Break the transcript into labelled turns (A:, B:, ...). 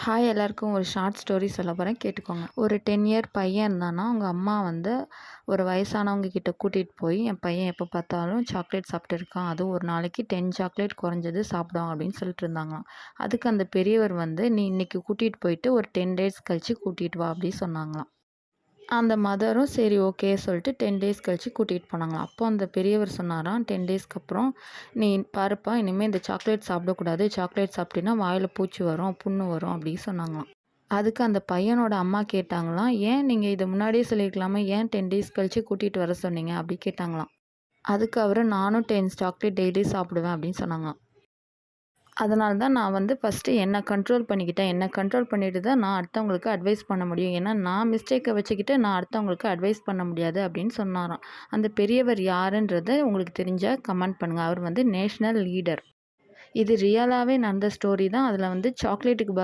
A: Hi எல்லாருக்கும் ஒரு short story சொல்ல போகிறேன், கேட்டுக்கோங்க. ஒரு 10 இயர் பையன் இருந்தானா, அவங்க அம்மா வந்து ஒரு வயசானவங்க கிட்ட கூட்டிகிட்டு போய், என் பையன் எப்போ பார்த்தாலும் சாக்லேட் சாப்பிட்டு இருக்கான், அதுவும் ஒரு நாளைக்கு 10 சாக்லேட் குறைஞ்சது சாப்பிடுவான் அப்படின்னு சொல்லிட்டு இருந்தாங்களாம். அதுக்கு அந்த பெரியவர் வந்து, நீ இன்னைக்கு கூட்டிகிட்டு போயிட்டு ஒரு 10 டேஸ் கழித்து கூட்டிகிட்டு வா அப்படி சொன்னாங்களாம். அந்த மதரும் சரி ஓகே சொல்லிட்டு 10 டேஸ் கழித்து கூட்டிகிட்டு போனாங்களாம். அப்போ அந்த பெரியவர் சொன்னாராம், 10 டேஸ்க்கு அப்புறம் நீ பாருப்பா, இனிமேல் இந்த சாக்லேட் சாப்பிடக்கூடாது, சாக்லேட் சாப்பிட்டீங்கன்னா வாயில் பூச்சி வரும், புண்ணு வரும் அப்படின்னு சொன்னாங்களாம். அதுக்கு அந்த பையனோட அம்மா கேட்டாங்களாம், ஏன் நீங்கள் இதை முன்னாடியே சொல்லியிருக்கலாமா, ஏன் 10 டேஸ் கழித்து கூட்டிகிட்டு வர சொன்னீங்க அப்படி கேட்டாங்களாம். அதுக்கு அவர், நானும் 10 சாக்லேட் டெய்லி சாப்பிடுவேன் அப்படின்னு சொன்னாங்களாம். அதனால தான் நான் வந்து ஃபஸ்ட்டு என்னை கண்ட்ரோல் பண்ணிக்கிட்டேன். என்னை கண்ட்ரோல் பண்ணிட்டு தான் நான் அடுத்தவங்களுக்கு அட்வைஸ் பண்ண முடியும். ஏன்னா நான் மிஸ்டேக்கை வச்சுக்கிட்டு நான் அடுத்தவங்களுக்கு அட்வைஸ் பண்ண முடியாது அப்படின்னு சொன்னாராம். அந்த பெரியவர் யாருன்றதை உங்களுக்கு தெரிஞ்சால் கமெண்ட் பண்ணுங்கள். அவர் வந்து நேஷ்னல் லீடர். இது ரியலாகவே நடந்த ஸ்டோரி தான். அதில் வந்து சாக்லேட்டுக்கு